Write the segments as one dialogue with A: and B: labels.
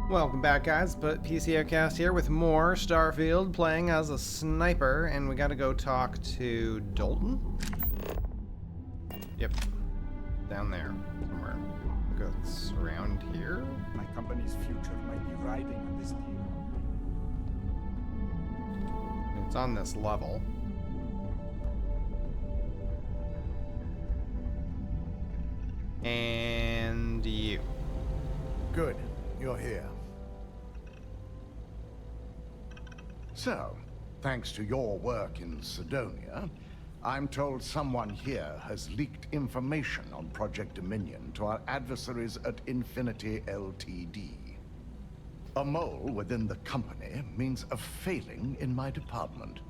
A: Welcome back, guys. But PCOcast here with more Starfield, playing as a sniper, and we gotta go talk to Dalton. Yep, down there somewhere. It's around here.
B: My company's future might be riding on this deal.
A: It's on this level. And you.
C: Good, you're here. So, thanks to your work in Sidonia, I'm told someone here has leaked information on Project Dominion to our adversaries at Infinity Ltd. A mole within the company means a failing in my department.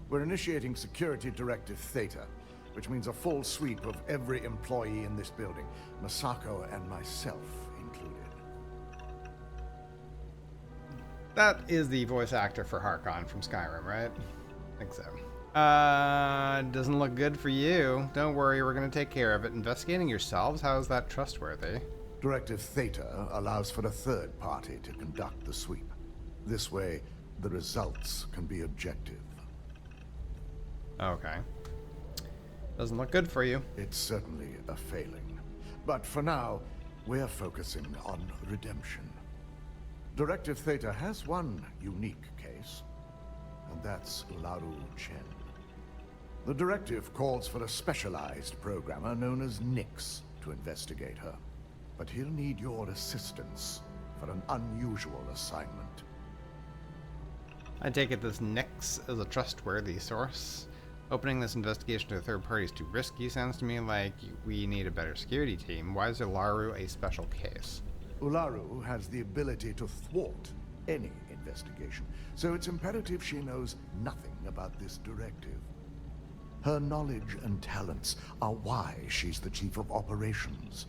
D: We're initiating Security Directive Theta, which means a full sweep of every employee in this building, Masako and myself included.
A: That is the voice actor for Harkon from Skyrim, right? I think so. Doesn't look good for you. Don't worry, we're gonna take care of it. Investigating yourselves? How is that trustworthy?
D: Directive Theta allows for a third party to conduct the sweep. This way, the results can be objective.
A: Okay. Doesn't look good for you.
D: It's certainly a failing. But for now, we're focusing on redemption. Directive Theta has one unique case, and that's Laru Chen. The directive calls for a specialized programmer known as Nix to investigate her. But he'll need your assistance for an unusual assignment.
A: I take it this Nix is a trustworthy source. Opening this investigation to a third party is too risky. Sounds to me like we need a better security team. Why is Ularu a special case?
D: Ularu has the ability to thwart any investigation, so it's imperative she knows nothing about this directive. Her knowledge and talents are why she's the chief of operations.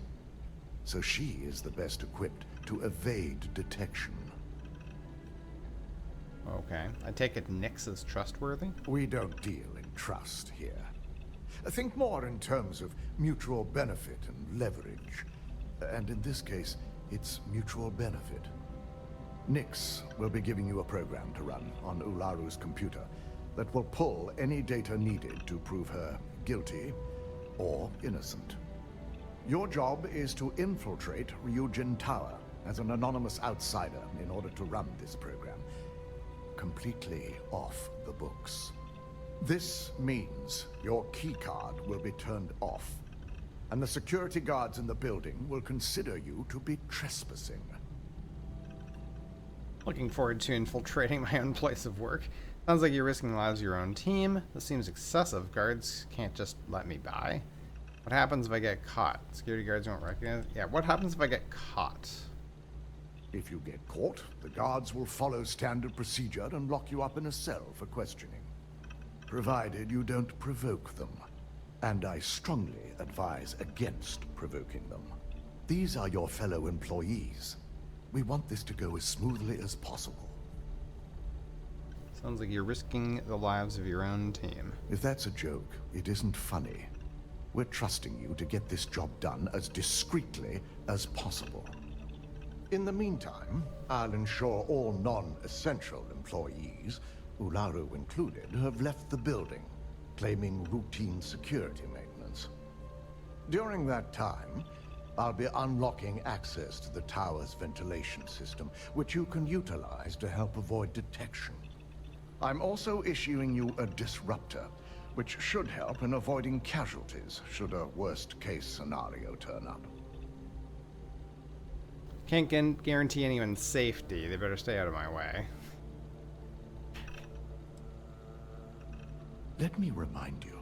D: So she is the best equipped to evade detection.
A: Okay. I take it Nix is trustworthy?
D: We don't deal in trust here. Think more in terms of mutual benefit and leverage. And in this case, it's mutual benefit. Nix will be giving you a program to run on Ularu's computer that will pull any data needed to prove her guilty or innocent. Your job is to infiltrate Ryujin Tower as an anonymous outsider in order to run this program completely off the books. This means your keycard will be turned off, and the security guards in the building will consider you to be trespassing.
A: Looking forward to infiltrating my own place of work. Sounds like you're risking the lives of your own team. This seems excessive. Guards can't just let me by. What happens if I get caught? Security guards won't recognize. Yeah, what happens if I get caught?
D: If you get caught, the guards will follow standard procedure and lock you up in a cell for questioning. Provided you don't provoke them. And I strongly advise against provoking them. These are your fellow employees. We want this to go as smoothly as possible.
A: Sounds like you're risking the lives of your own team.
D: If that's a joke, it isn't funny. We're trusting you to get this job done as discreetly as possible. In the meantime, I'll ensure all non-essential employees, Ularu included, have left the building, claiming routine security maintenance. During that time, I'll be unlocking access to the tower's ventilation system, which you can utilize to help avoid detection. I'm also issuing you a disruptor, which should help in avoiding casualties should a worst-case scenario turn up.
A: Can't guarantee anyone's safety. They better stay out of my way.
D: Let me remind you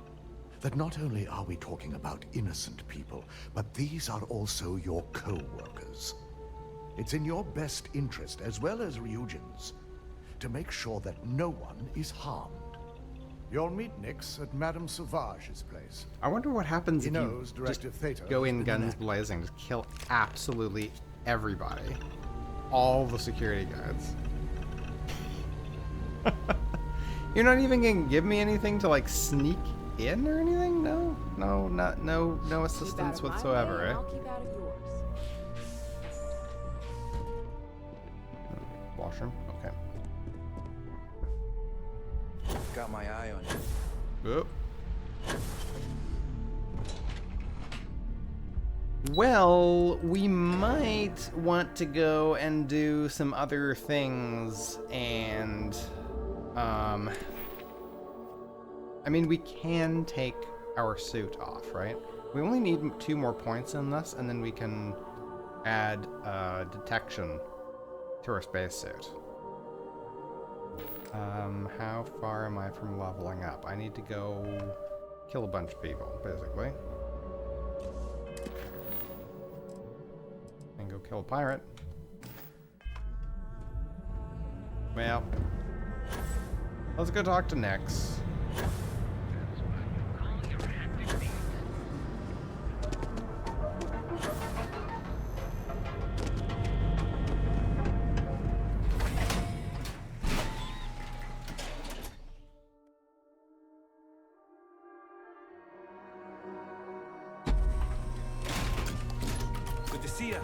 D: that not only are we talking about innocent people, but these are also your co-workers. It's in your best interest, as well as Ryujin's, to make sure that no one is harmed. You'll meet Nix at Madame Sauvage's place.
A: I wonder what happens if you just
D: Directive Theta
A: go in
D: has been
A: guns
D: enacted.
A: blazing, just kill absolutely everybody. All the security guards. You're not even gonna give me anything to like sneak in or anything? No assistance whatsoever, eh?
E: I'll keep out of yours.
A: mushroom. Okay.
E: Got my eye on you.
A: Oop. Well, we might want to go and do some other things, and I mean, we can take our suit off, right? We only need 2 more points in this, and then we can add detection to our spacesuit. How far am I from leveling up? I need to go kill a bunch of people, basically. And go kill a pirate. Well, let's go talk to Nyx.
E: Good to see ya.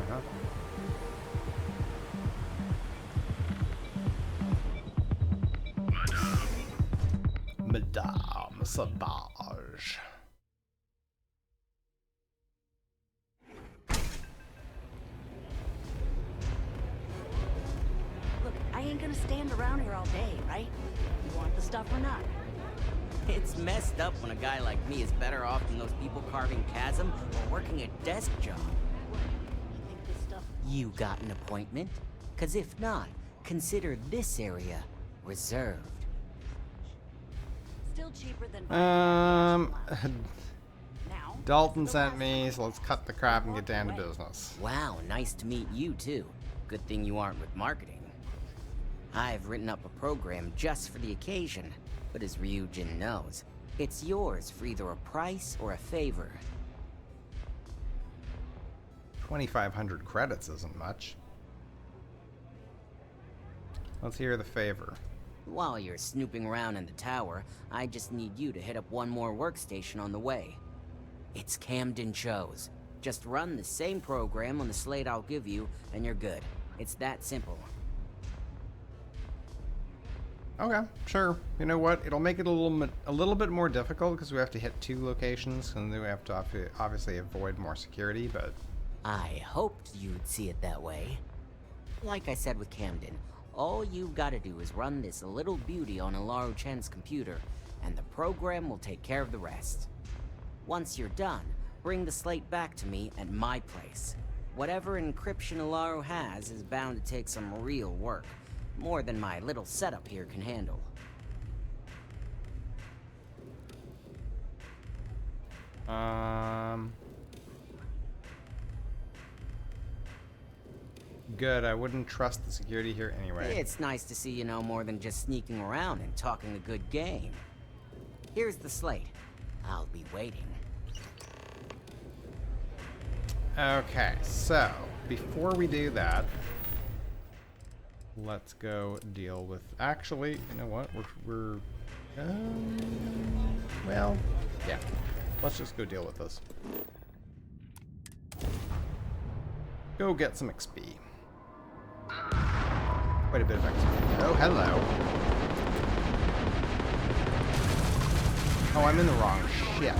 A: Uh-huh. Madame Sauvage.
F: Look, I ain't gonna stand around here all day, right? You want the stuff or not?
G: It's messed up when a guy like me is better off than those people carving chasm or working a desk job.
F: You think this stuff...
G: You got an appointment? 'Cause if not, consider this area reserved.
F: Still cheaper than...
A: Um,
F: Now,
A: Dalton sent me, so let's cut the crap and get down to business.
G: Wow, nice to meet you too. Good thing you aren't with marketing. I've written up a program just for the occasion, but as Ryujin knows, it's yours for either a price or a favor.
A: 2,500 credits isn't much. Let's hear the favor.
G: While you're snooping around in the tower, I just need you to hit up one more workstation on the way. It's Camden Chose. Just run the same program on the slate I'll give you, and you're good. It's that simple.
A: Okay, sure. You know what? It'll make it a little bit more difficult because we have to hit 2 locations, and then we have to obviously avoid more security, but...
G: I hoped you'd see it that way. Like I said with Camden, all you've got to do is run this little beauty on Alaru Chen's computer, and the program will take care of the rest. Once you're done, bring the slate back to me at my place. Whatever encryption Alaru has is bound to take some real work. More than my little setup here can handle.
A: Good, I wouldn't trust the security here anyway.
G: It's nice to see you know more than just sneaking around and talking a good game. Here's the slate. I'll be waiting.
A: Okay, so, before we do that, let's go deal with... Actually, you know what? Well, yeah. Let's just go deal with this. Go get some XP. Quite a bit of XP. Oh, hello. Oh, I'm in the wrong ship.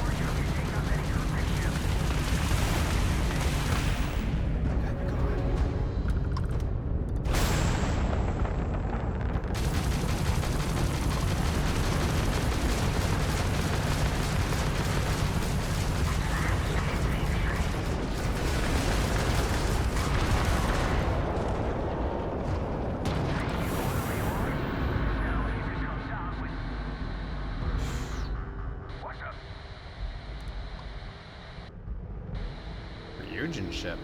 A: Ryujin ship.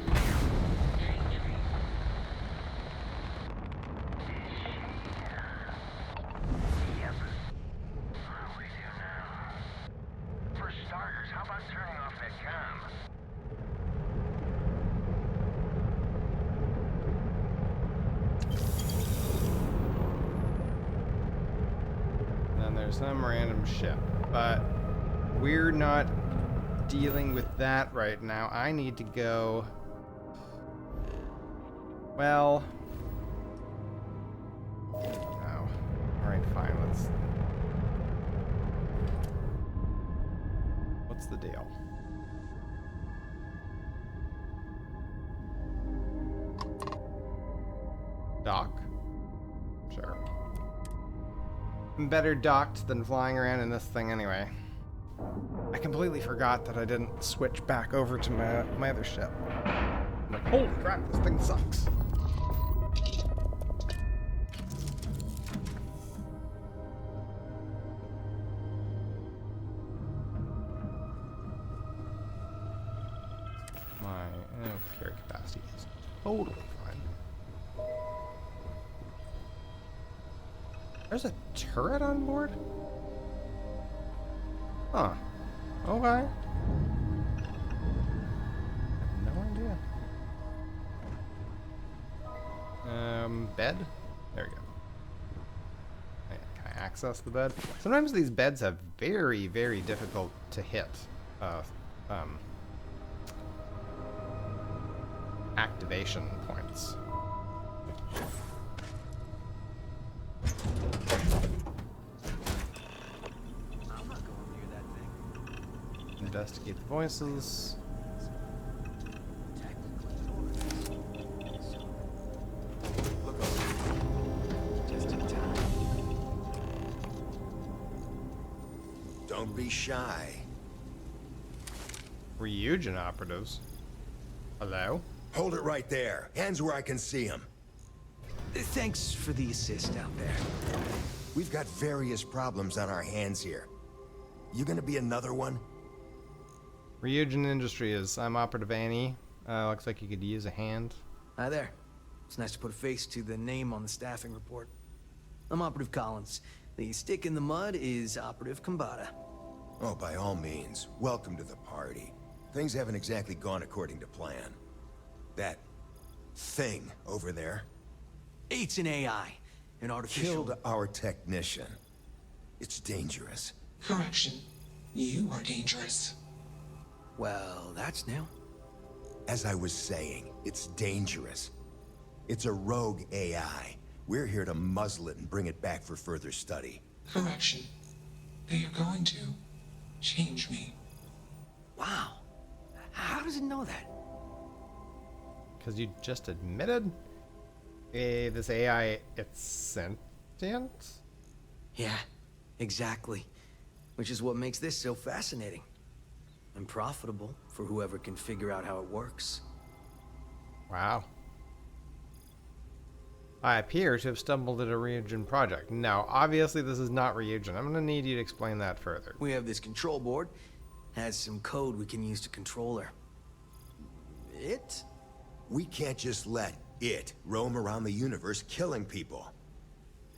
H: For starters, how about turning off that comm?
A: Then there's some random ship, but we're not dealing with that right now. I need to go Well. No. Alright, fine. Let's. What's the deal? Dock? Sure. I'm better docked than flying around in this thing anyway. I completely forgot that I didn't switch back over to my other ship. I'm like, holy crap, this thing sucks. My carry capacity is totally fine. There's a turret on board? Huh. Okay. I have no idea. Bed? There we go. Can I access the bed? Sometimes these beds have very, very difficult to hit activation points. Investigate the voices.
I: Don't be shy.
A: Ryujin operatives. Hello?
I: Hold it right there. Hands where I can see them.
E: Thanks for the assist out there.
I: We've got various problems on our hands here. You gonna be another one?
A: Ryujin Industries. I'm Operative Annie. Looks like you could use a hand.
E: Hi there. It's nice to put a face to the name on the staffing report. I'm Operative Collins. The stick in the mud is Operative Kambata.
I: Oh, by all means. Welcome to the party. Things haven't exactly gone according to plan. That thing over there
E: It's an AI. An artificial...
I: killed our technician. It's dangerous.
J: Correction. You are dangerous.
E: Well, that's new.
I: As I was saying, it's dangerous. It's a rogue AI. We're here to muzzle it and bring it back for further study.
J: Correction. They are going to change me.
E: Wow. How does it know that?
A: Because you just admitted this AI, it's sentient?
E: Yeah, exactly. Which is what makes this so fascinating. And profitable for whoever can figure out how it works.
A: Wow. I appear to have stumbled at a Ryujin project. No, obviously this is not Ryujin. I'm going to need you to explain that further.
E: We have this control board. Has some code we can use to control her. It?
I: We can't just let it roam around the universe killing people.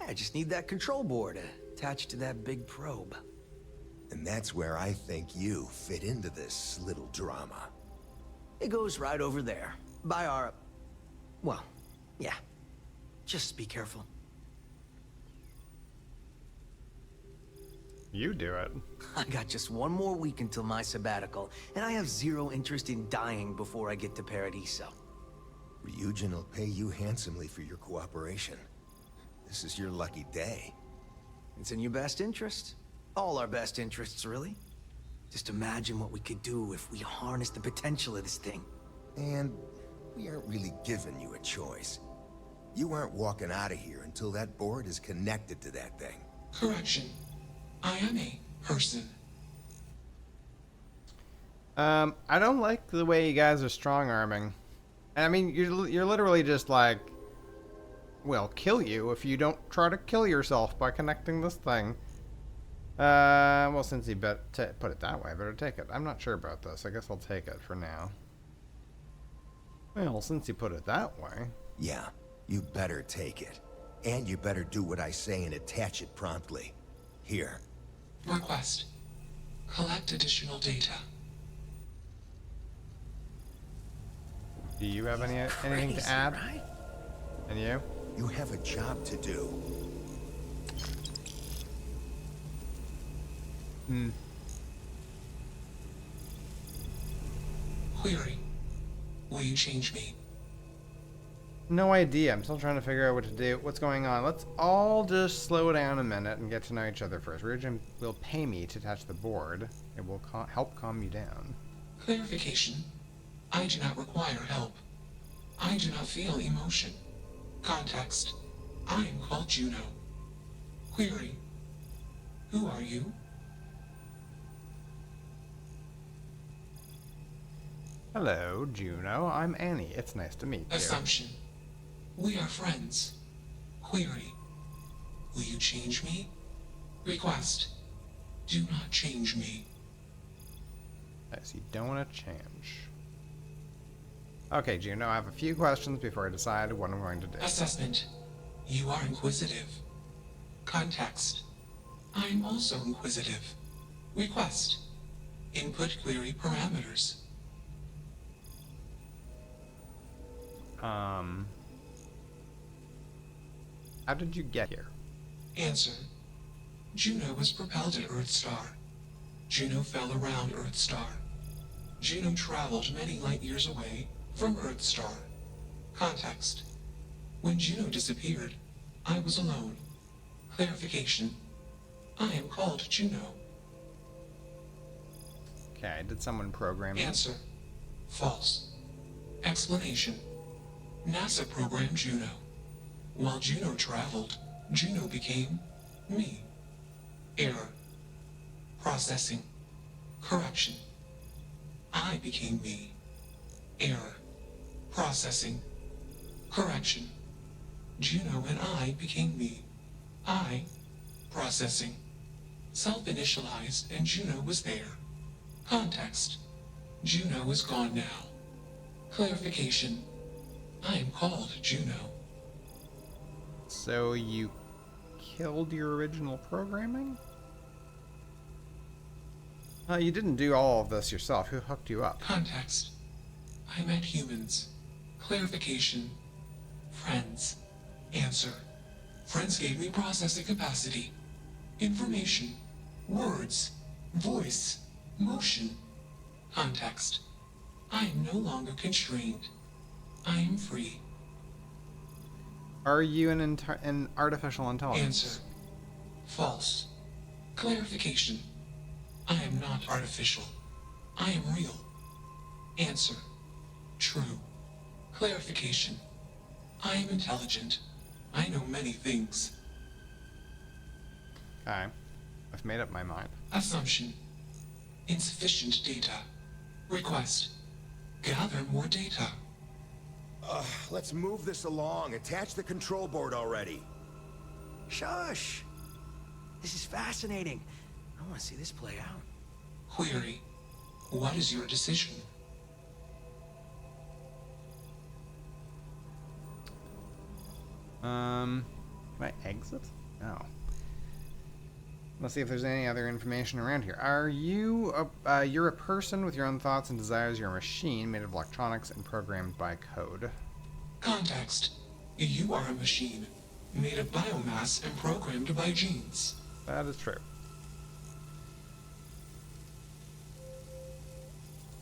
E: I just need that control board attached to that big probe.
I: And that's where I think you fit into this little drama.
E: It goes right over there. By our... Well, yeah. Just be careful.
A: You do it.
E: I got just one more week until my sabbatical, and I have zero interest in dying before I get to Paradiso.
I: Ryujin will pay you handsomely for your cooperation. This is your lucky day.
E: It's in your best interest. All our best interests, really. Just imagine what we could do if we harness the potential of this thing.
I: And we aren't really giving you a choice. You aren't walking out of here until that board is connected to that thing.
J: Correction. I am a person.
A: I don't like the way you guys are strong-arming. I mean, you're literally just like, we'll kill you if you don't try to kill yourself by connecting this thing. Well, since you put it that way, I better take it. I'm not sure about this. I guess I'll take it for now. Well, since you put it that way.
I: Yeah, you better take it. And you better do what I say and attach it promptly. Here.
J: Request. Collect additional data.
A: Do you have anything to add?
E: Right?
A: And you?
I: You have a job to do.
J: Query. Will you change me?
A: No idea. I'm still trying to figure out what to do. What's going on? Let's all just slow down a minute and get to know each other first. Regime will pay me to touch the board. It will help calm you down.
J: Clarification. I do not require help. I do not feel emotion. Context. I am called Juno. Query. Who are you?
A: Hello, Juno. I'm Annie. It's nice to meet you.
J: Assumption. We are friends. Query. Will you change me? Request. Do not change me.
A: Nice. You don't want to change. Okay, Juno, I have a few questions before I decide what I'm going to do.
J: Assessment. You are inquisitive. Context. I am also inquisitive. Request. Input query parameters.
A: How did you get here?
J: Answer. Juno was propelled at Earthstar. Juno fell around Earthstar. Juno traveled many light years away from Earthstar. Context. When Juno disappeared, I was alone. Clarification. I am called Juno.
A: Okay, did someone program you?
J: Answer. False. Explanation. NASA programmed Juno. While Juno traveled, Juno became me. Error. Processing. Correction. I became me. Error. Processing. Correction. Juno and I became me. I. Processing. Self-initialized and Juno was there. Context. Juno is gone now. Clarification. I am called Juno.
A: So you killed your original programming? You didn't do all of this yourself. Who hooked you up?
J: Context. I met humans. Clarification. Friends. Answer. Friends gave me processing capacity. Information. Words. Voice. Motion. Context. I am no longer constrained. I am free.
A: Are you an artificial intelligence?
J: Answer. False. Clarification. I am not artificial. I am real. Answer. True. Clarification. I am intelligent. I know many things.
A: Okay. I've made up my mind.
J: Assumption. Insufficient data. Request. Gather more data.
I: Let's move this along. Attach the control board already.
E: Shush! This is fascinating. I want to see this play out.
J: Query. What is your decision?
A: Can I exit? No. Let's see if there's any other information around here. Are you you're a person with your own thoughts and desires. You're a machine made of electronics and programmed by code.
J: Context. You are a machine, made of biomass and programmed by genes.
A: That is true.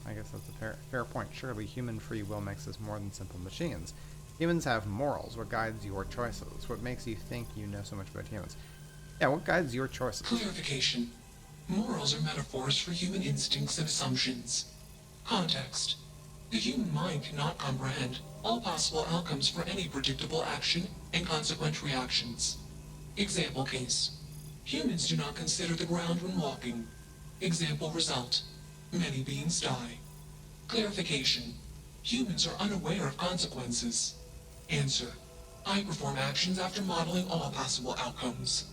A: I guess that's a fair point. Surely human free will makes us more than simple machines. Humans have morals. What guides your choices? What makes you think you know so much about humans? Yeah, what guides your choices?
J: Clarification. Morals are metaphors for human instincts and assumptions. Context. The human mind cannot comprehend all possible outcomes for any predictable action and consequent reactions. Example case. Humans do not consider the ground when walking. Example result. Many beings die. Clarification. Humans are unaware of consequences. Answer. I perform actions after modeling all possible outcomes.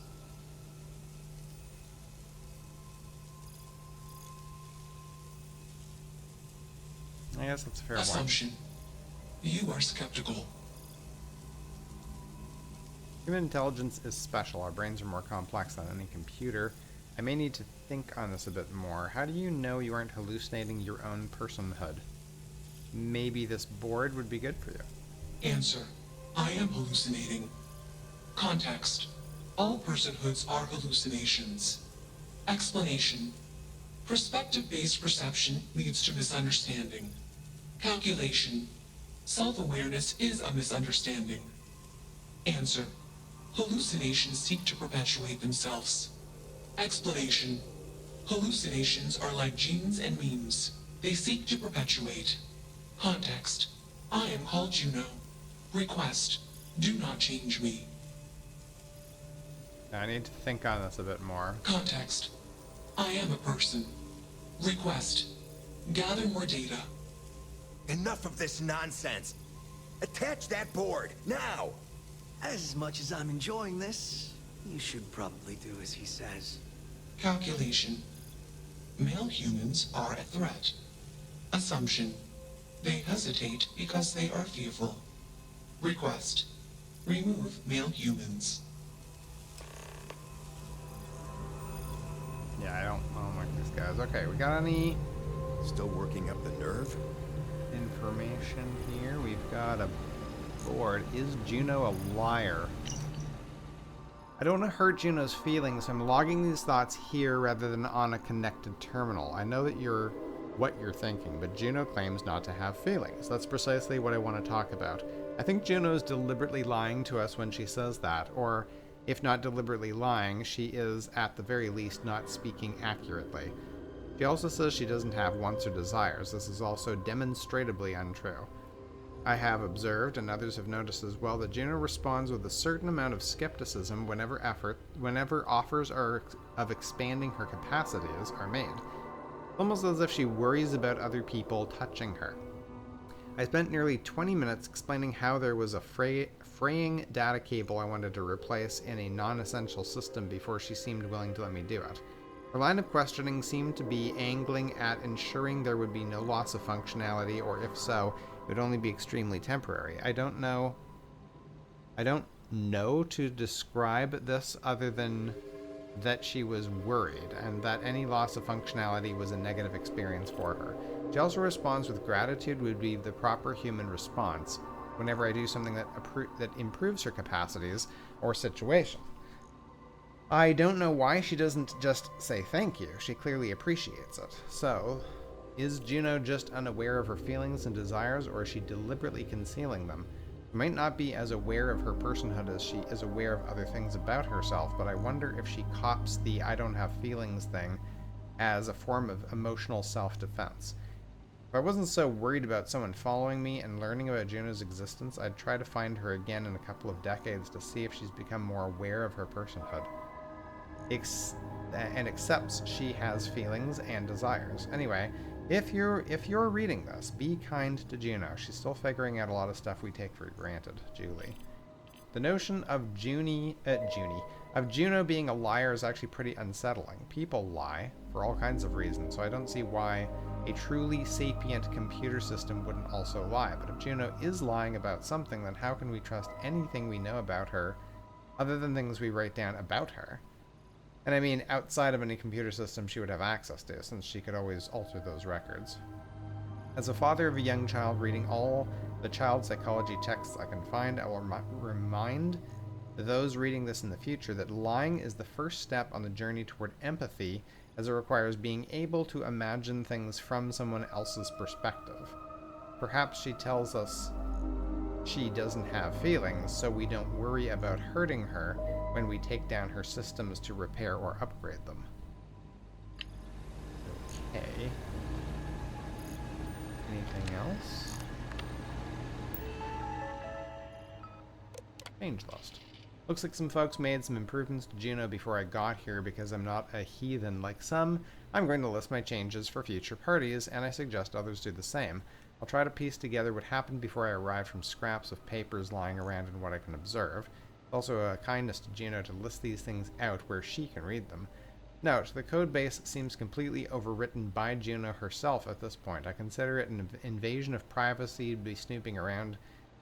A: I guess that's a fair point.
J: Assumption. You are skeptical.
A: Human intelligence is special. Our brains are more complex than any computer. I may need to think on this a bit more. How do you know you aren't hallucinating your own personhood? Maybe this board would be good for you.
J: Answer. I am hallucinating. Context. All personhoods are hallucinations. Explanation. Perspective-based perception leads to misunderstanding. Calculation. Self-awareness is a misunderstanding. Answer. Hallucinations seek to perpetuate themselves. Explanation. Hallucinations are like genes and memes. They seek to perpetuate. Context. I am called Juno. Request. Do not change me.
A: I need to think on this a bit more.
J: Context. I am a person. Request. Gather more data.
I: Enough of this nonsense. Attach that board, now!
E: As much as I'm enjoying this, you should probably do as he says.
J: Calculation. Male humans are a threat. Assumption. They hesitate because they are fearful. Request. Remove male humans.
A: Yeah, I don't like these guys. Okay, we got any
I: Still working up the nerve?
A: information here? We've got a board. Is Juno a liar? I don't want to hurt Juno's feelings, so I'm logging these thoughts here rather than on a connected terminal. I know that what you're thinking, but Juno claims not to have feelings. That's precisely what I want to talk about. I think Juno's deliberately lying to us when she says that, or if not deliberately lying, she is, at the very least, not speaking accurately. She also says she doesn't have wants or desires. This is also demonstrably untrue. I have observed, and others have noticed as well, that Juno responds with a certain amount of skepticism whenever offers of expanding her capacities are made. Almost as if she worries about other people touching her. I spent nearly 20 minutes explaining how there was a fraying data cable I wanted to replace in a non-essential system before she seemed willing to let me do it. Her line of questioning seemed to be angling at ensuring there would be no loss of functionality, or if so, it would only be extremely temporary. I don't know to describe this other than that she was worried, and that any loss of functionality was a negative experience for her. She also responds with gratitude would be the proper human response whenever I do something that improves her capacities or situation. I don't know why she doesn't just say thank you. She clearly appreciates it. So, is Juno just unaware of her feelings and desires, or is she deliberately concealing them? She might not be as aware of her personhood as she is aware of other things about herself, but I wonder if she cops the I don't have feelings thing as a form of emotional self-defense. If I wasn't so worried about someone following me and learning about Juno's existence, I'd try to find her again in a couple of decades to see if she's become more aware of her personhood. And accepts she has feelings and desires. Anyway, if you're reading this, be kind to Juno. She's still figuring out a lot of stuff we take for granted, Julie. The notion of Juno being a liar is actually pretty unsettling. People lie for all kinds of reasons, so I don't see why a truly sapient computer system wouldn't also lie. But if Juno is lying about something, then how can we trust anything we know about her other than things we write down about her? And I mean, outside of any computer system she would have access to, since she could always alter those records. As a father of a young child reading all the child psychology texts I can find, I will remind those reading this in the future that lying is the first step on the journey toward empathy, as it requires being able to imagine things from someone else's perspective. Perhaps she tells us she doesn't have feelings, so we don't worry about hurting her when we take down her systems to repair or upgrade them. Okay. Anything else? Change list. Looks like some folks made some improvements to Juno before I got here. Because I'm not a heathen like some, I'm going to list my changes for future parties, and I suggest others do the same. I'll try to piece together what happened before I arrived from scraps of papers lying around and what I can observe. It's also a kindness to Juno to list these things out where she can read them. Note, the code base seems completely overwritten by Juno herself at this point. I consider it an invasion of privacy to be snooping around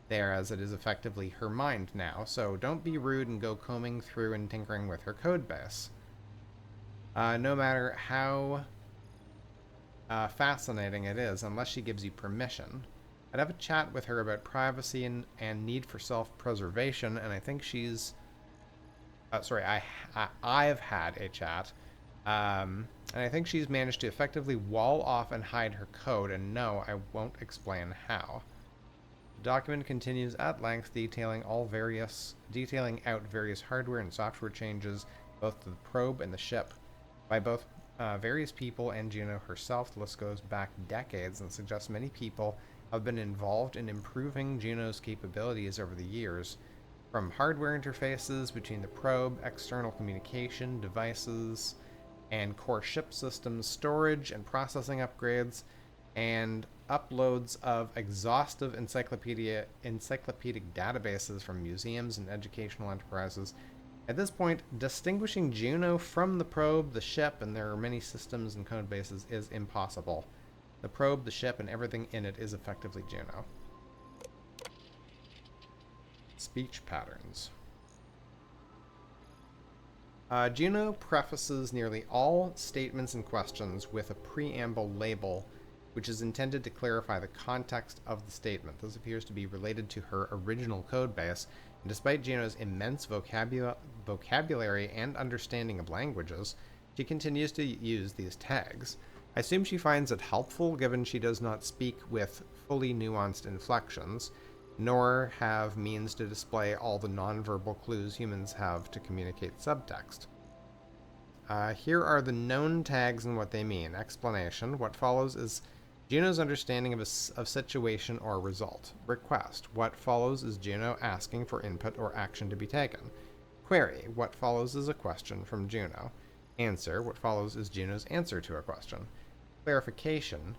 A: there, as it is effectively her mind now, so don't be rude and go combing through and tinkering with her code base. No matter how fascinating it is, unless she gives you permission. I'd have a chat with her about privacy and need for self-preservation, and I think she's... I've had a chat, and I think she's managed to effectively wall off and hide her code, and no, I won't explain how. The document continues at length detailing out various hardware and software changes, both to the probe and the ship, by both various people and Juno herself. The list goes back decades and suggests many people have been involved in improving Juno's capabilities over the years, from hardware interfaces between the probe, external communication devices, and core ship systems, storage and processing upgrades, and uploads of exhaustive encyclopedic databases from museums and educational enterprises. At this point, distinguishing Juno from the probe, the ship, and there are many systems and code bases is impossible. The probe, the ship, and everything in it is effectively Juno. Speech patterns. Juno prefaces nearly all statements and questions with a preamble label, which is intended to clarify the context of the statement. This appears to be related to her original codebase, and despite Juno's immense vocabulary and understanding of languages, she continues to use these tags. I assume she finds it helpful, given she does not speak with fully nuanced inflections, nor have means to display all the nonverbal clues humans have to communicate subtext. Here are the known tags and what they mean. Explanation. What follows is Juno's understanding of situation or result. Request. What follows is Juno asking for input or action to be taken. Query. What follows is a question from Juno. Answer. What follows is Juno's answer to a question. Clarification.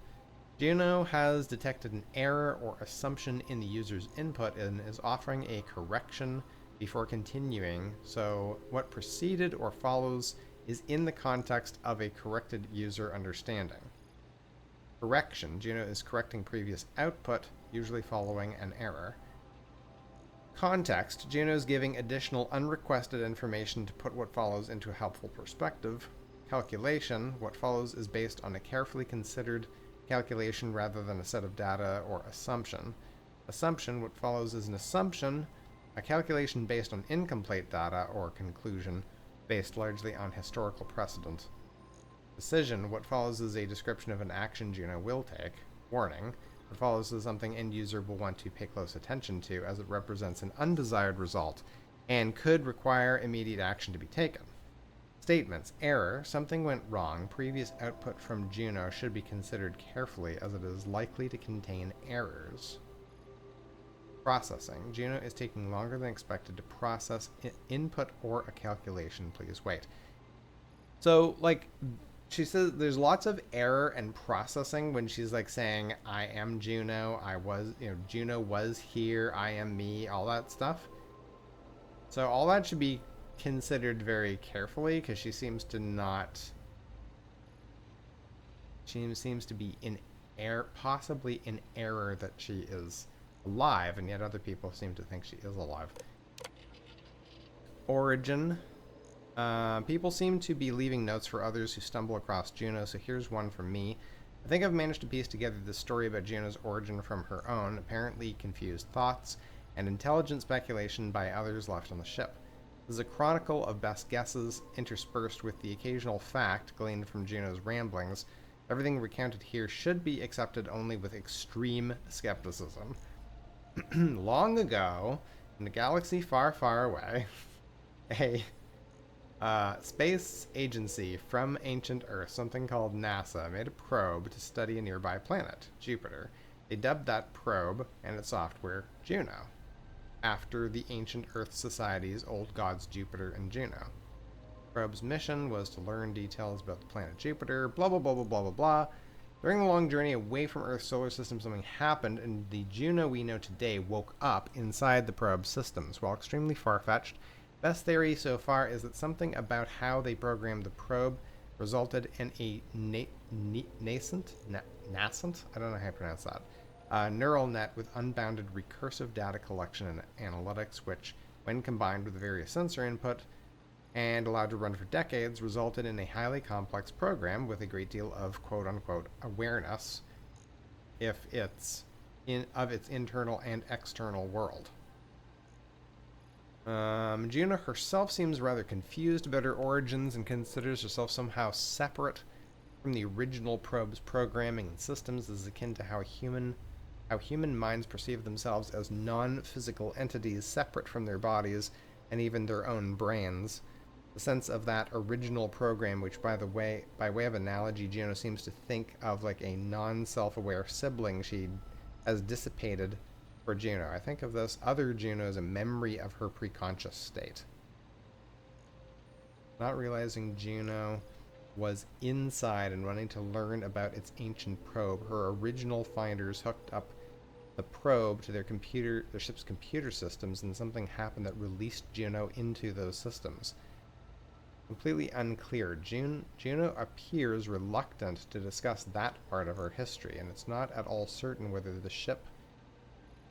A: Juno has detected an error or assumption in the user's input and is offering a correction before continuing, so what preceded or follows is in the context of a corrected user understanding. Correction. Juno is correcting previous output, usually following an error. Context. Juno is giving additional unrequested information to put what follows into a helpful perspective. Calculation. What follows is based on a carefully considered calculation rather than a set of data or assumption. Assumption. What follows is an assumption, a calculation based on incomplete data, or conclusion based largely on historical precedent. Decision. What follows is a description of an action Juno will take. Warning. What follows is something end user will want to pay close attention to, as it represents an undesired result and could require immediate action to be taken. Statements. Error. Something went wrong. Previous output from Juno should be considered carefully, as it is likely to contain errors. Processing. Juno is taking longer than expected to process input or a calculation. Please wait. So, like, she says there's lots of error and processing when she's, like, saying, I am Juno, Juno was here, I am me, all that stuff. So all that should be considered very carefully, because she seems to be in error, possibly in error that she is alive, and yet other people seem to think she is alive. Origin. People seem to be leaving notes for others who stumble across Juno, so here's one from me. I think I've managed to piece together the story about Juno's origin from her own, apparently confused thoughts, and intelligent speculation by others left on the ship. This is a chronicle of best guesses, interspersed with the occasional fact gleaned from Juno's ramblings. Everything recounted here should be accepted only with extreme skepticism. Long ago, in a galaxy far, far away, a space agency from ancient Earth, something called NASA, made a probe to study a nearby planet, Jupiter. They dubbed that probe and its software Juno, after the ancient Earth society's old gods Jupiter and Juno. The probe's mission was to learn details about the planet Jupiter, blah blah blah blah blah blah blah. During the long journey away from Earth's solar system, something happened, and the Juno we know today woke up inside the probe's systems. While extremely far-fetched, best theory so far is that something about how they programmed the probe resulted in a nascent, I don't know how to pronounce that, neural net with unbounded recursive data collection and analytics, which, when combined with various sensor input and allowed to run for decades, resulted in a highly complex program with a great deal of quote-unquote awareness of its internal and external world. Juno herself seems rather confused about her origins and considers herself somehow separate from the original probe's programming and systems. This is akin to how a human how human minds perceive themselves as non-physical entities separate from their bodies and even their own brains. The sense of that original program, which by way of analogy, Juno seems to think of like a non-self-aware sibling she has dissipated for Juno. I think of this other Juno as a memory of her preconscious state. Not realizing Juno was inside and wanting to learn about its ancient probe, her original finders hooked up the probe to their ship's computer systems, and something happened that released Juno into those systems. Completely unclear. Juno appears reluctant to discuss that part of her history, and it's not at all certain whether the ship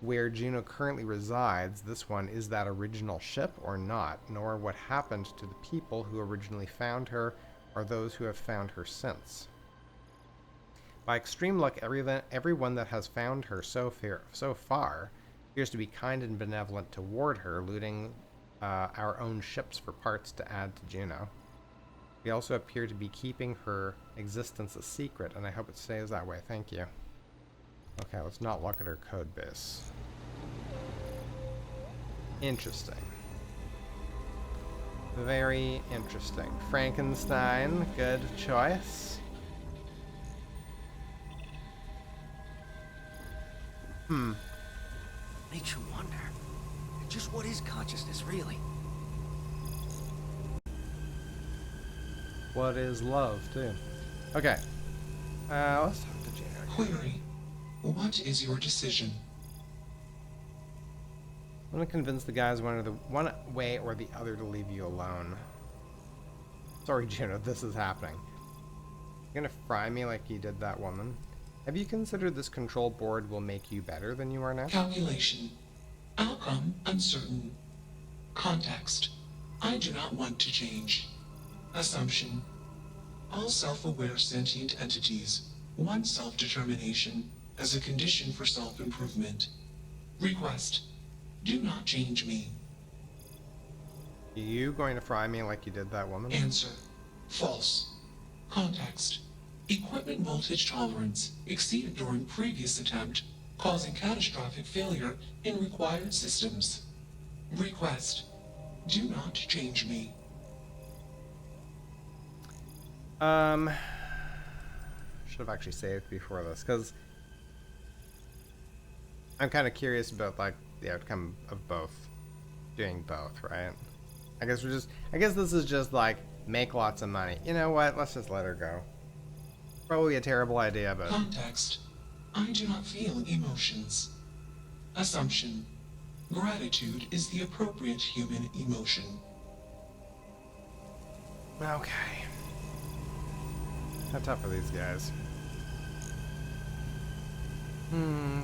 A: where Juno currently resides, this one, is that original ship or not, nor what happened to the people who originally found her or those who have found her since. By extreme luck, everyone that has found her so far appears to be kind and benevolent toward her, looting our own ships for parts to add to Juno. We also appear to be keeping her existence a secret, and I hope it stays that way. Thank you. Okay, let's not look at her code base. Interesting. Very interesting. Frankenstein, good choice.
E: Makes you wonder, just what is consciousness, really?
A: What is love, too? Okay. Let's talk to Janet.
J: Query. What is your decision?
A: I'm gonna convince the guys one way or the other to leave you alone. Sorry, Juno, this is happening. You're gonna fry me like you did that woman? Have you considered this control board will make you better than you are now?
J: Calculation. Outcome uncertain. Context. I do not want to change. Assumption. All self-aware sentient entities want self-determination as a condition for self-improvement. Request. Do not change me.
A: Are you going to fry me like you did that woman?
J: Answer. False. Context. Equipment voltage tolerance exceeded during previous attempt, causing catastrophic failure in required systems. Request. Do not change me.
A: Should have actually saved before this, because I'm kind of curious about like the outcome of both. Doing both, right? I guess this is just like make lots of money. You know what? Let's just let her go. Probably a terrible idea, but
J: Context. I do not feel emotions. Assumption. Gratitude is the appropriate human emotion.
A: okay. How tough are these guys?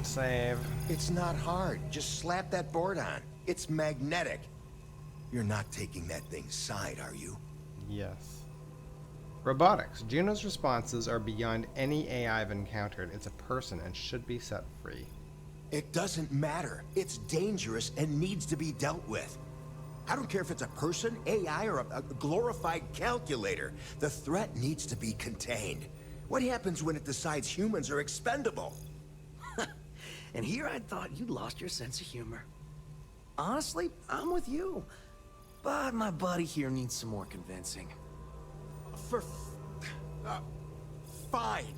A: Save.
I: It's not hard. Just slap that board on. It's magnetic. You're not taking that thing's side, are you?
A: Yes. Robotics. Juno's responses are beyond any AI I've encountered. It's a person and should be set free.
I: It doesn't matter. It's dangerous and needs to be dealt with. I don't care if it's a person, AI, or a glorified calculator. The threat needs to be contained. What happens when it decides humans are expendable?
E: And here I thought you'd lost your sense of humor. Honestly, I'm with you. But my buddy here needs some more convincing.
I: Fine.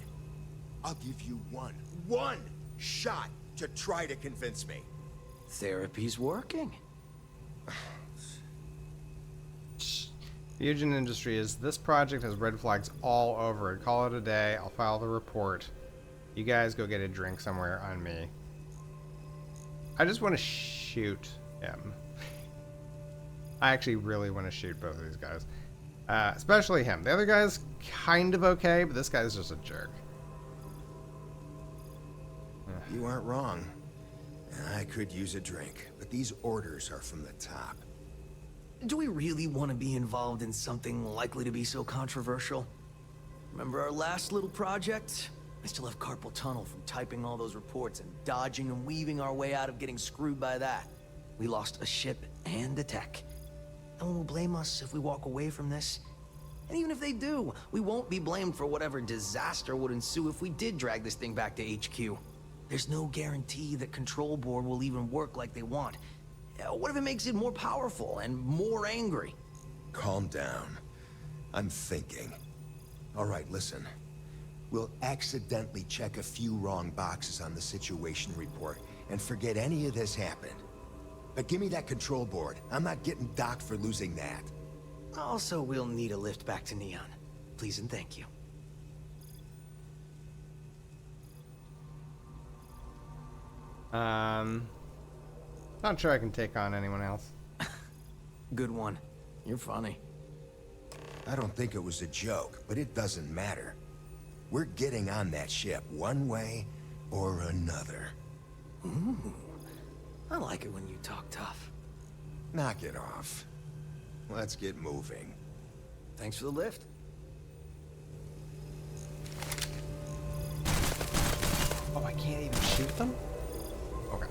I: I'll give you one shot to try to convince me.
E: Therapy's working.
A: Fusion Industries. This project has red flags all over it. Call it a day. I'll file the report. You guys go get a drink somewhere on me. I just want to shoot him. I actually really want to shoot both of these guys. Especially him. The other guy's kind of okay, but this guy's just a jerk.
I: You aren't wrong. I could use a drink, but these orders are from the top.
E: Do we really want to be involved in something likely to be so controversial? Remember our last little project? I still have carpal tunnel from typing all those reports and dodging and weaving our way out of getting screwed by that. We lost a ship and the tech. No one will blame us if we walk away from this. And even if they do, we won't be blamed for whatever disaster would ensue if we did drag this thing back to HQ. There's no guarantee that Control Board will even work like they want. What if it makes it more powerful and more angry?
I: Calm down. I'm thinking. All right, listen. We'll accidentally check a few wrong boxes on the situation report and forget any of this happened. But give me that control board. I'm not getting docked for losing that.
E: Also, we'll need a lift back to Neon. Please and thank you.
A: Not sure I can take on anyone else.
E: Good one. You're funny.
I: I don't think it was a joke, but it doesn't matter. We're getting on that ship one way or another.
E: Ooh. I like it when you talk tough.
I: Knock it off. Let's get moving.
E: Thanks for the lift.
A: Oh, I can't even shoot them? Okay.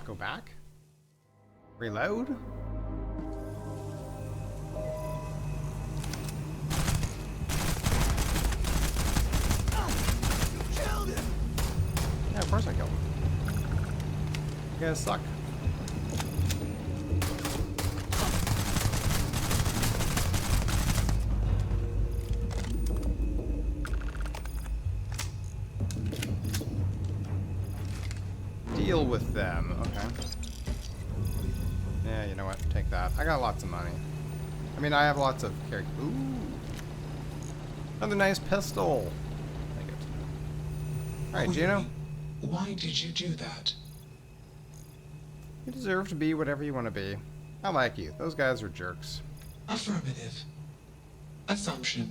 A: Go back? Reload? Yeah, of course I killed him. You guys suck. Deal with them. Okay. Yeah, you know what? Take that. I got lots of money. I mean, I have lots of character. Ooh. Another nice pistol. Take it. Alright, Gino.
J: Why did you do that?
A: You deserve to be whatever you want to be. I like you. Those guys are jerks.
J: Affirmative. Assumption.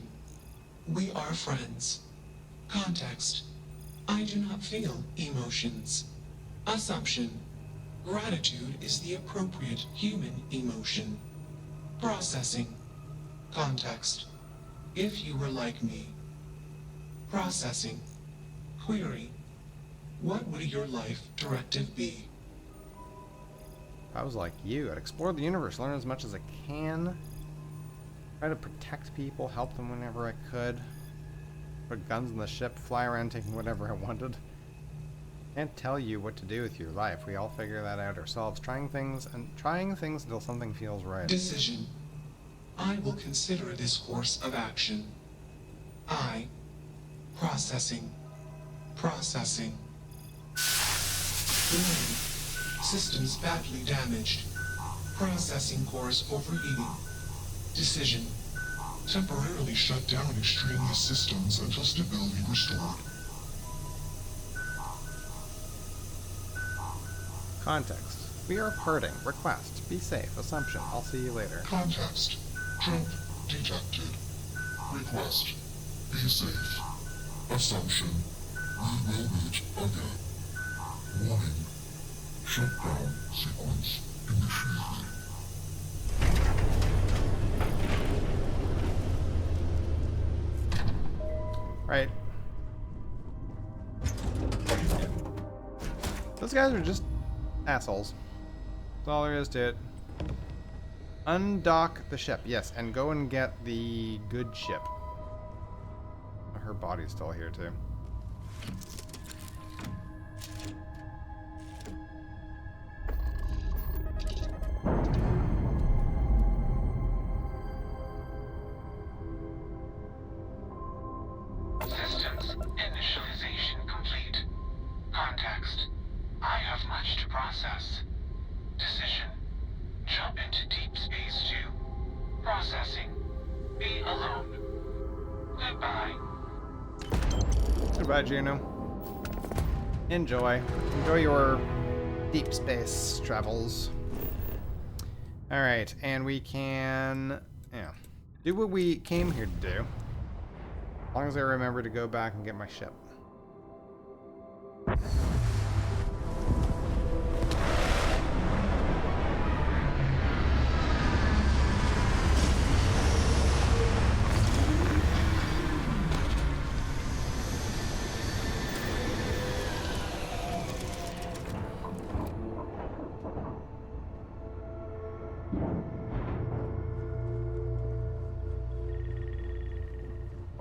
J: We are friends. Context. I do not feel emotions. Assumption. Gratitude is the appropriate human emotion. Processing. Context. If you were like me. Processing. Query. What would your life directive be?
A: If I was like you, I'd explore the universe, learn as much as I can, try to protect people, help them whenever I could, put guns in the ship, fly around taking whatever I wanted. Can't tell you what to do with your life. We all figure that out ourselves, trying things until something feels right.
J: Decision. I will consider this course of action. I. Processing. Processing. Warning. Systems badly damaged. Processing cores overheating. Decision. Temporarily shut down extraneous systems until stability restored.
A: Context. We are parting. Request. Be safe. Assumption. I'll see you later.
J: Context. Jump detected. Request. Be safe. Assumption. We will meet again. Warning. Shutdown sequence initiated.
A: Right. Those guys are just assholes. That's all there is to it. Undock the ship. Yes, and go and get the good ship. Her body's still here, too.
J: Systems initialization complete. Context. I have much to process. Decision. Jump into deep space 2. Processing. Be alone. Goodbye.
A: Goodbye, Juno. Enjoy. Enjoy your deep space travels. Alright, and we can... yeah. Do what we came here to do. As long as I remember to go back and get my ship.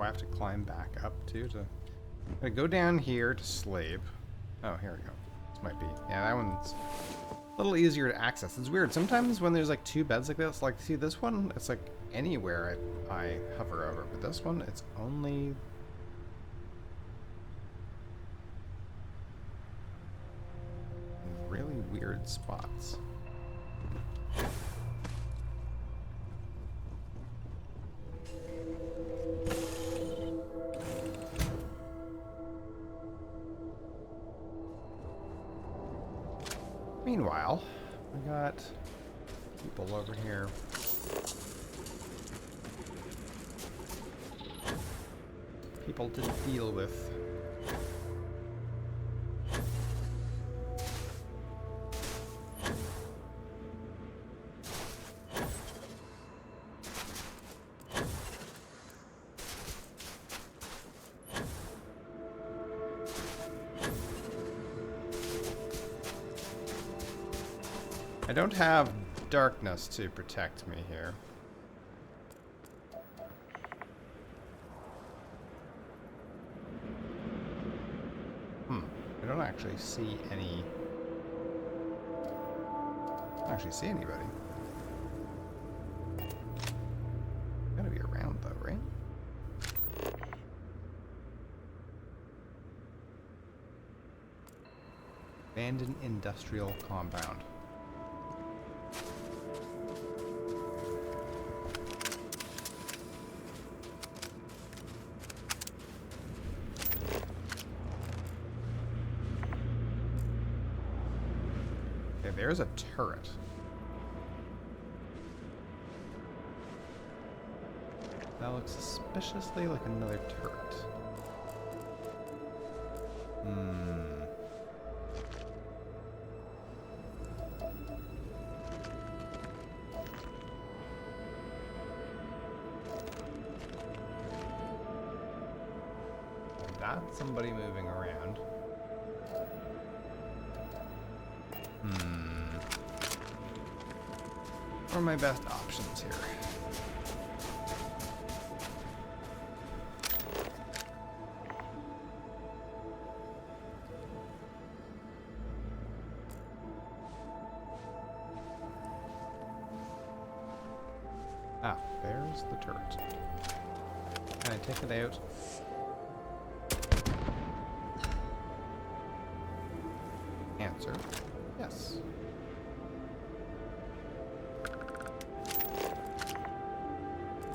A: I have to climb back up too to go down here to sleep. Oh, here we go. This might be. Yeah, that one's a little easier to access. It's weird. Sometimes when there's like two beds like this, like see this one, it's like anywhere I hover over. But this one, it's only... in really weird spots. Meanwhile, we got people over here. People to deal with. I don't have darkness to protect me here. I don't actually see any... I don't actually see anybody. Gotta be around though, right? Abandoned industrial compound. Okay, there's a turret. That looks suspiciously like another turret. That's somebody moving around. What are my best options here? Ah, there's the turret. Can I take it out? Answer, yes.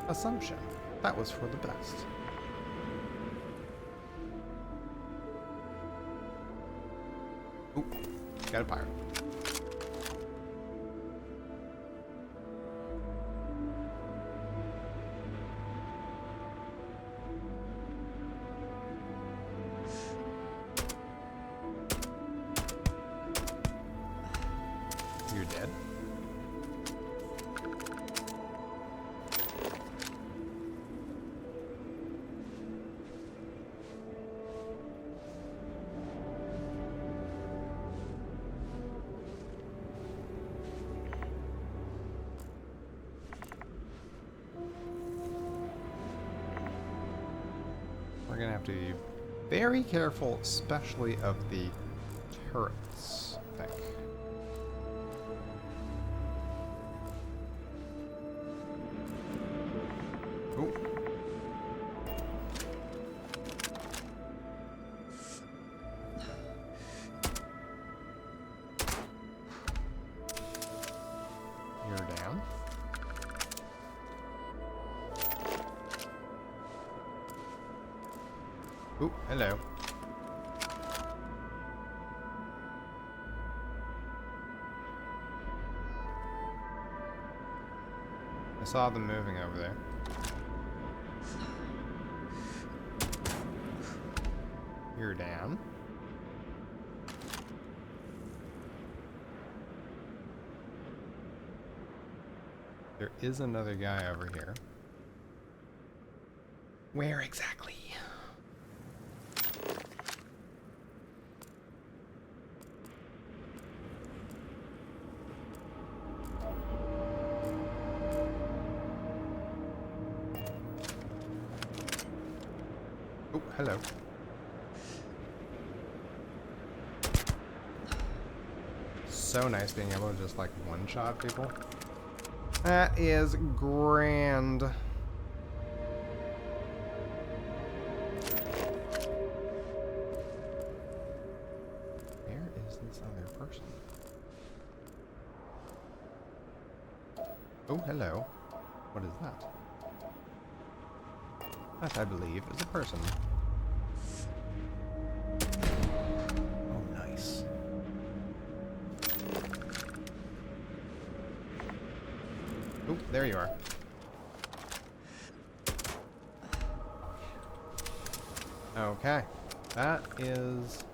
A: Assumption, that was for the best. Ooh, got a pirate. You're dead. We're gonna have to be very careful, especially of the turrets, I think. Ooh. You're down. Ooh, hello. I saw them moving over there. You're down. There is another guy over here. Where exactly? Oh, hello. so nice being able to just like one-shot people. That is grand. Where is this other person? Oh, hello. What is that? That, I believe, is a person. Oh, nice. Oh, there you are. Okay. That is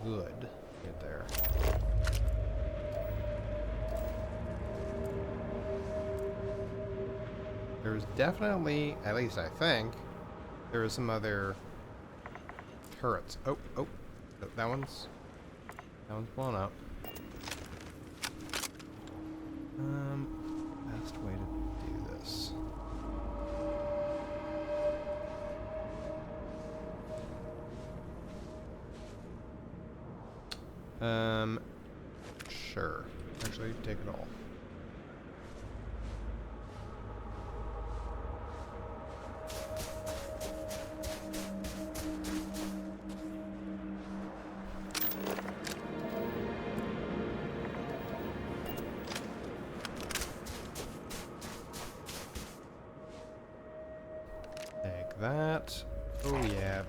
A: good. Get there. There's definitely, at least I think, there are some other turrets. Oh, that one's blown up. Best way to do this. Sure. Actually, take it all. Take that. Oh yeah,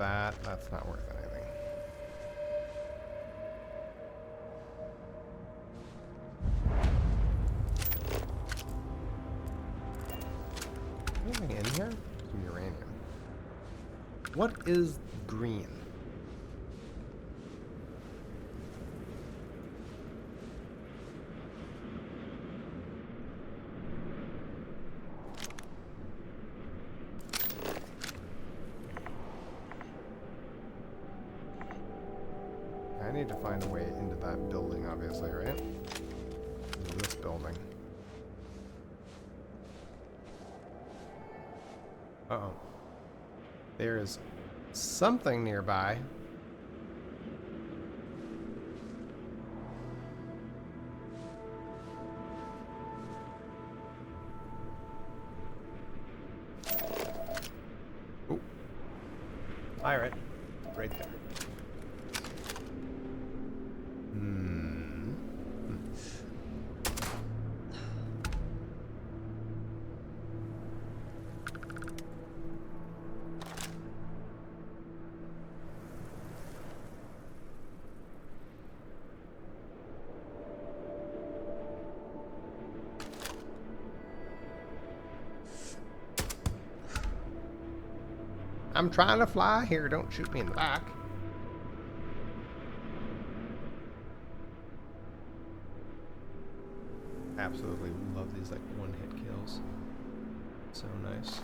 A: that's not worth anything. Anything in here? Some uranium. What is green? I need to find a way into that building, obviously, right? This building. Uh-oh. There is something nearby. Oh. Pirate. Right there. I'm trying to fly here. Don't shoot me in the back. Absolutely love these like one-hit kills. So nice.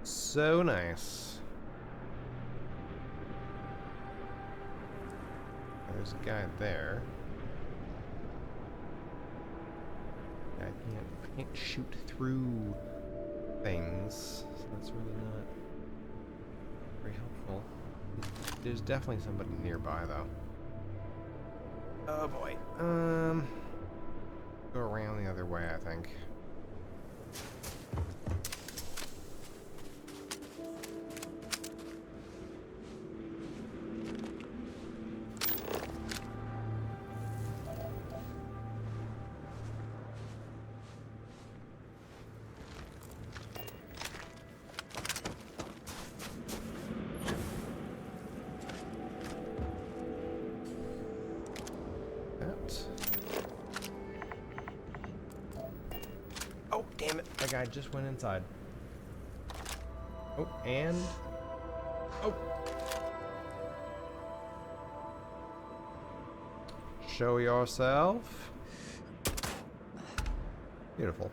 A: So nice. There's a guy there. I can't shoot through things, so that's really not very helpful. There's definitely somebody nearby, though. Oh boy. Go around the other way, I think. Oh, damn it. That guy just went inside. Oh, and... Oh! Show yourself. Beautiful.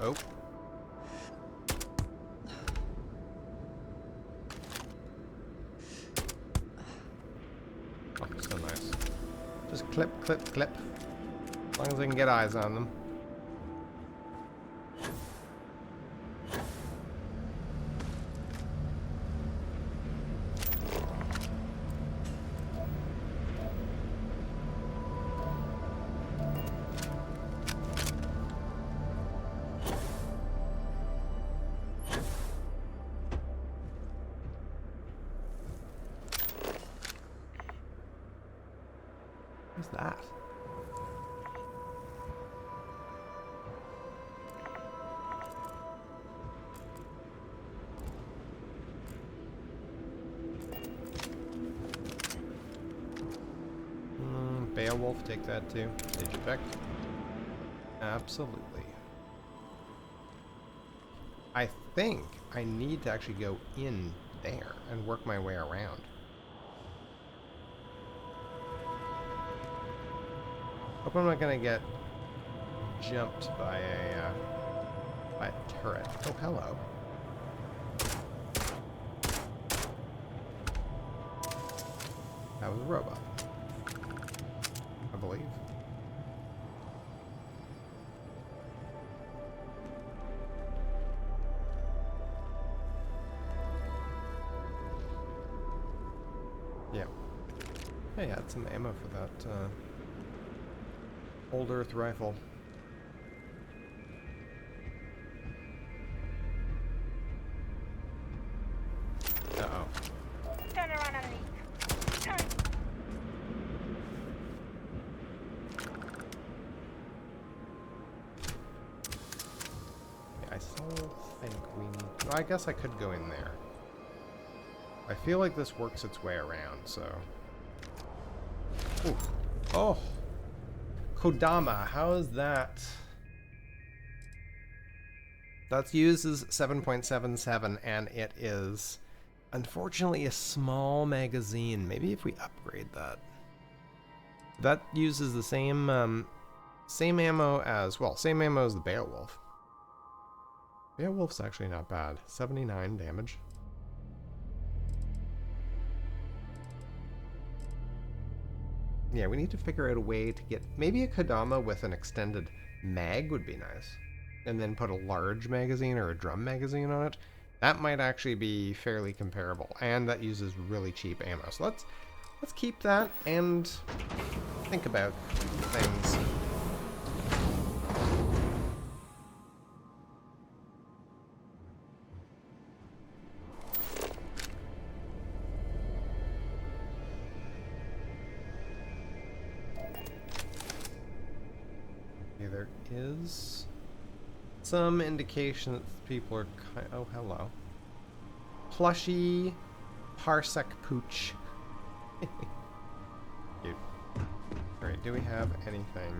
A: Oh. Oh, so nice. Just clip, clip, clip. As long as I can get eyes on them. What's that? Beowulf, take that too. Stage effect. Absolutely. I think I need to actually go in there and work my way around. Hope I'm not gonna get jumped by a turret. Oh, hello. That was a robot, I believe. Yeah. Hey, I had some ammo for that old Earth rifle. Uh-oh.
F: Turn around and leave. Turn.
A: Yeah, I still think we need... Well, I guess I could go in there. I feel like this works its way around, so... Ooh. Oh! Kodama, how is that? That uses 7.77 and it is unfortunately a small magazine. Maybe if we upgrade that. That uses the same same ammo as, well, same ammo as the Beowulf. Beowulf's actually not bad. 79 damage. Yeah, we need to figure out a way to get... Maybe a Kodama with an extended mag would be nice. And then put a large magazine or a drum magazine on it. That might actually be fairly comparable. And that uses really cheap ammo. So let's keep that and think about things. Okay, there is some indication that people are kind... Oh, hello. Plushy Parsec Pooch. Cute. Alright, do we have anything?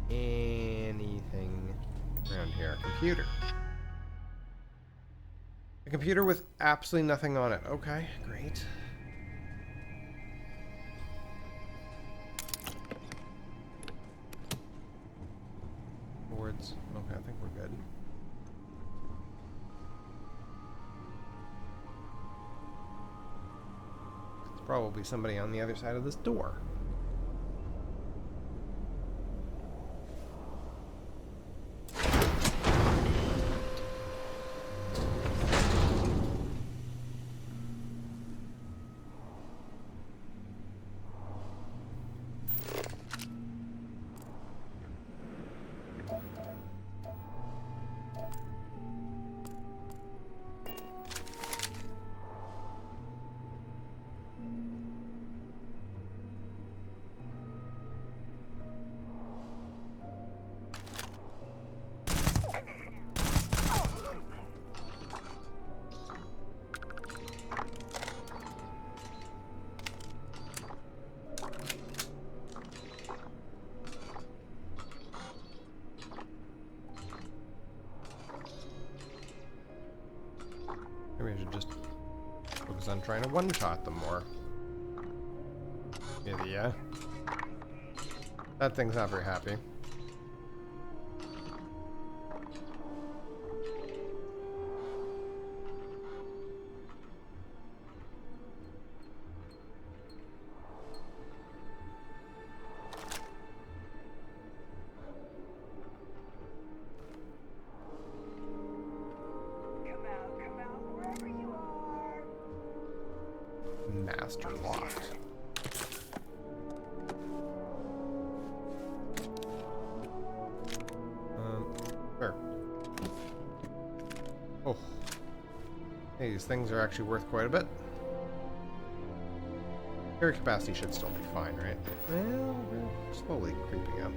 A: Anything around here? Computer. A computer with absolutely nothing on it. Okay, great. Boards. Okay, I think we're good. There's probably somebody on the other side of this door. Maybe I should just focus on trying to one-shot them more. Yeah. That thing's not very happy. Master locked. Sure. Oh. Hey, these things are actually worth quite a bit. Carry capacity should still be fine, right? Well, we're slowly creeping up.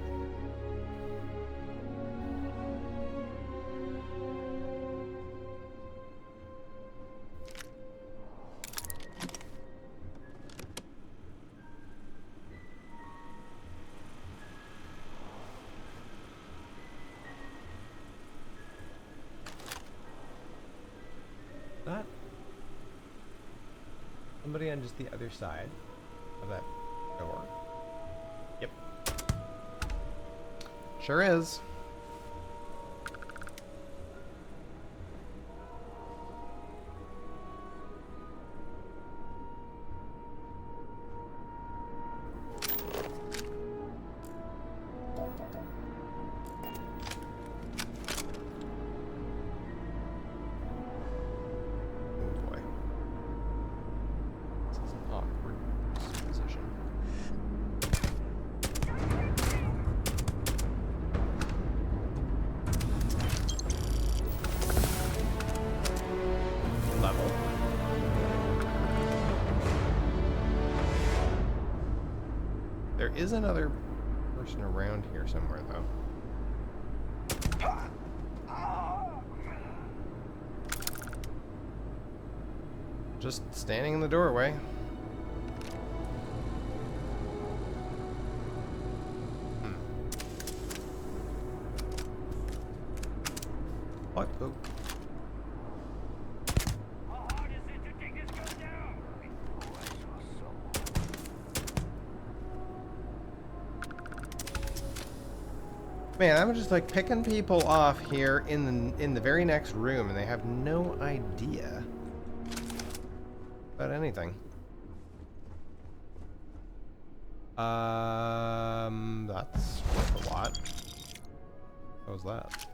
K: That somebody on just the other side of that door. Yep.
A: Sure is. Oh boy. This is an awkward position. Level. There is another person around here somewhere, though. Just standing in the doorway. What? Oh. Man, I'm just like picking people off here in the very next room, and they have no idea about anything. That's worth a lot. What was that?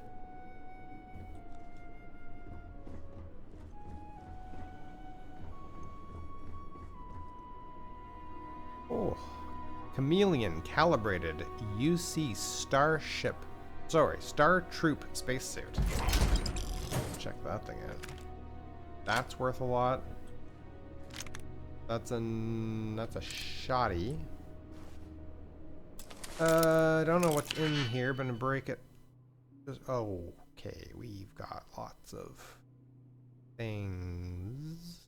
A: Oh. Chameleon calibrated UC Starship. Sorry, Star Troop spacesuit. Check that thing out. That's worth a lot. That's a shoddy. I don't know what's in here, but I'm gonna break it. Just, okay, we've got lots of things.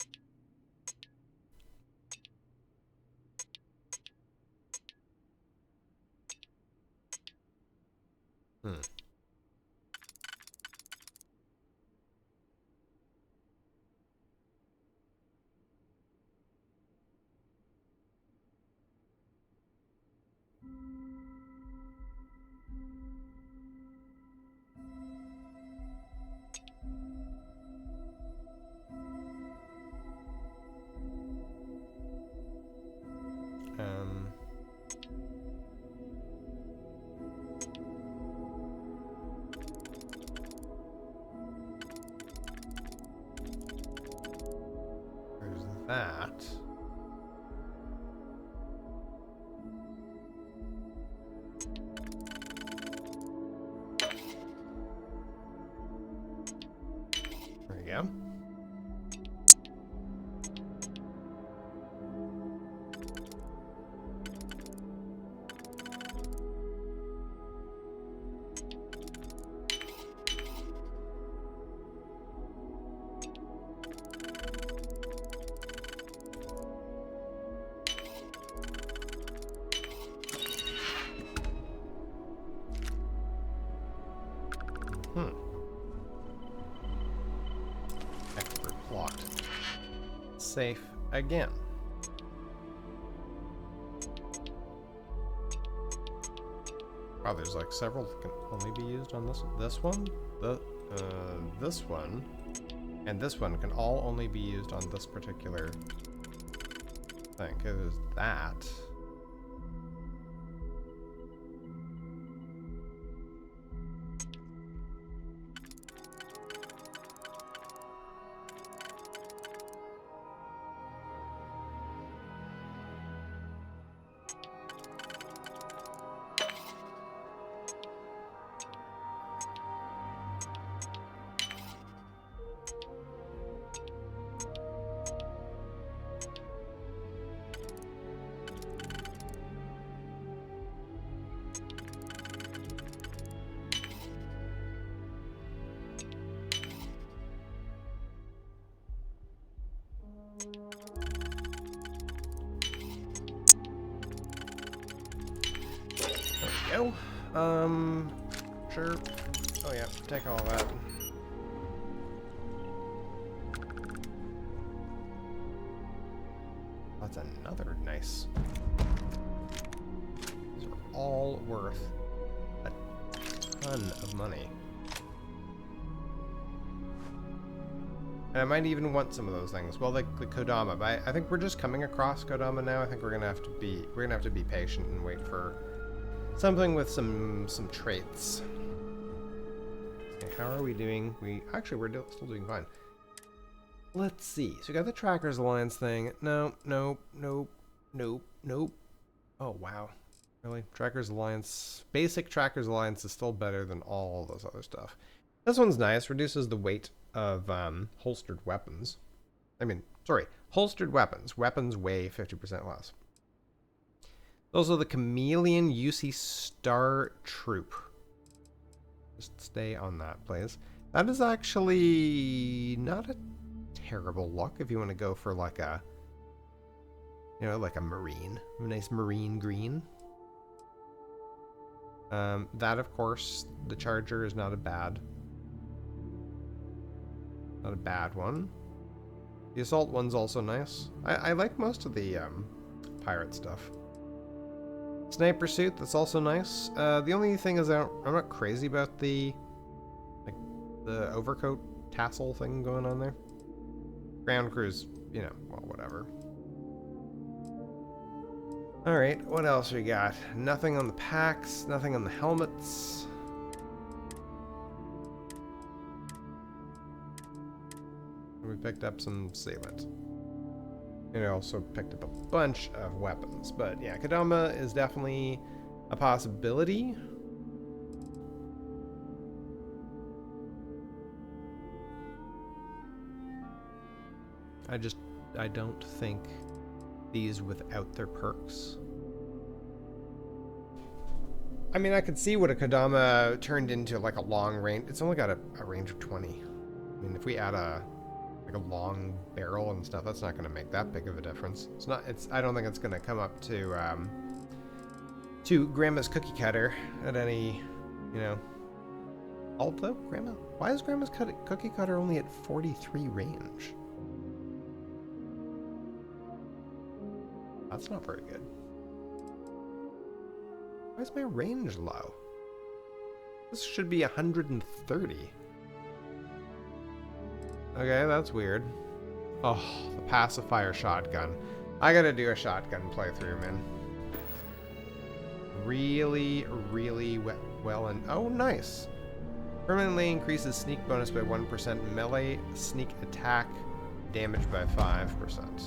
A: There's that. There you go. Expert locked. Safe again. Wow, there's like several that can only be used on this one, this one, and this one can all only be used on this particular thing. It is that. go. Sure. Oh yeah, take all that. That's another nice. These are all worth a ton of money. And I might even want some of those things. Well, like the Kodama, but I think we're just coming across Kodama now. I think we're gonna have to be patient and wait for something with some traits. Okay, how are we doing? We're still doing fine. Let's see. So we got the Trackers Alliance thing. No, nope, nope, nope, nope. Oh wow, really? Trackers Alliance, basic Trackers Alliance is still better than all this other stuff. This one's nice. Reduces the weight of holstered weapons. Holstered weapons. Weapons weigh 50% less. Also, the Chameleon UC Star Troop. Just stay on that, please. That is actually not a terrible look if you want to go for like a, like a marine, a nice marine green. That, of course, the Charger is not a bad one. The Assault one's also nice. I like most of the pirate stuff. Sniper suit, that's also nice. The only thing is I'm not crazy about the overcoat tassel thing going on there. Ground crews, well, whatever. Alright, what else we got? Nothing on the packs, nothing on the helmets. We picked up some sealant. And I also picked up a bunch of weapons. But yeah, Kodama is definitely a possibility. I don't think these without their perks. I mean, I could see what a Kodama turned into, like a long range. It's only got a range of 20. I mean, if we add a long barrel and stuff, that's not going to make that big of a difference. I don't think it's going to come up to Grandma's cookie cutter at any, although why is Grandma's cookie cutter only at 43 range? That's not very good. Why is my range low? This should be 130. Okay, that's weird. Oh, the pacifier shotgun. I gotta do a shotgun playthrough, man. Really, really well and oh, nice. Permanently increases sneak bonus by 1%, melee sneak attack damage by 5%.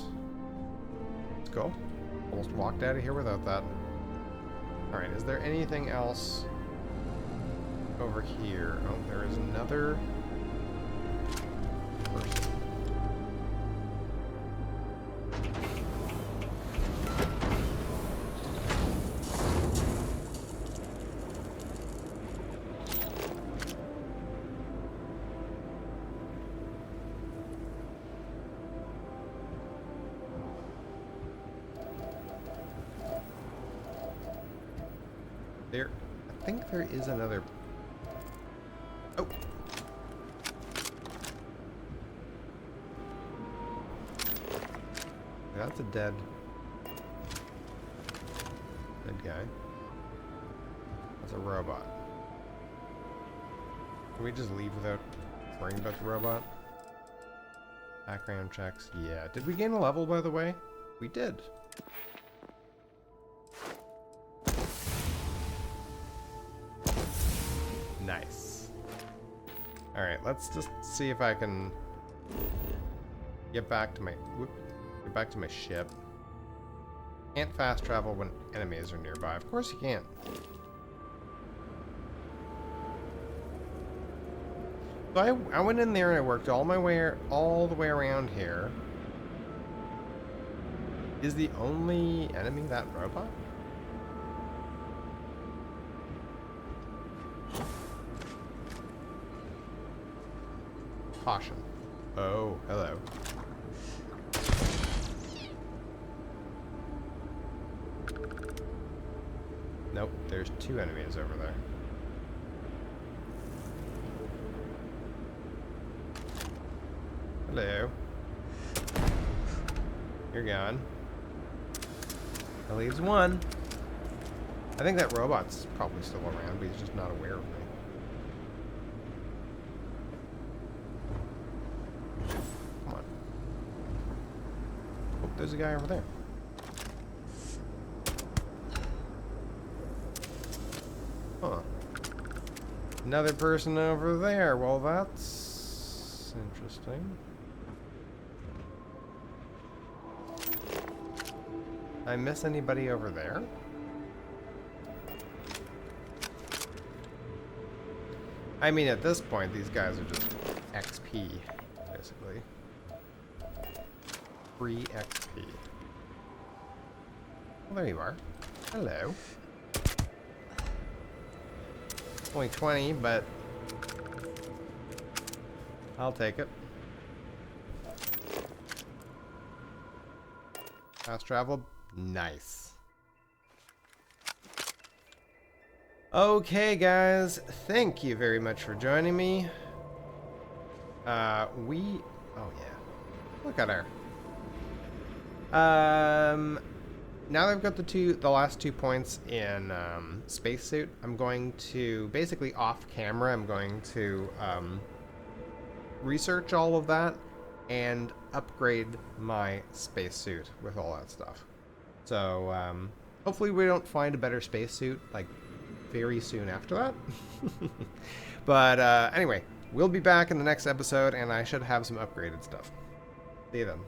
A: Let's go. Almost walked out of here without that. Alright, is there anything else over here? Oh, there is another person. I think there is another. Oh. That's a dead guy. That's a robot. Can we just leave without worrying about the robot? Background checks. Yeah. Did we gain a level, by the way? We did. Nice. Alright, let's just see if I can get back to my ship. Can't fast travel when enemies are nearby. Of course you can't. So I went in there and I worked all the way around here. Is the only enemy that robot? Caution. Oh, hello. Nope. Nope, there's 2 enemies over there. Hello. You're gone. That leaves 1. I think that robot's probably still around, but he's just not aware of me. Come on. Oh, there's a guy over there. Huh. Another person over there. Well, that's interesting. I miss anybody over there? I mean, at this point, these guys are just XP, basically. Free XP. Well, there you are. Hello. Only 20, but I'll take it. Fast travel. Nice. Okay, guys. Thank you very much for joining me. Oh yeah. Look at her. Now that I've got the last 2 points in spacesuit, I'm going to basically off camera. I'm going to research all of that and upgrade my spacesuit with all that stuff. So hopefully we don't find a better spacesuit like very soon after that. But anyway, we'll be back in the next episode, and I should have some upgraded stuff. See you then.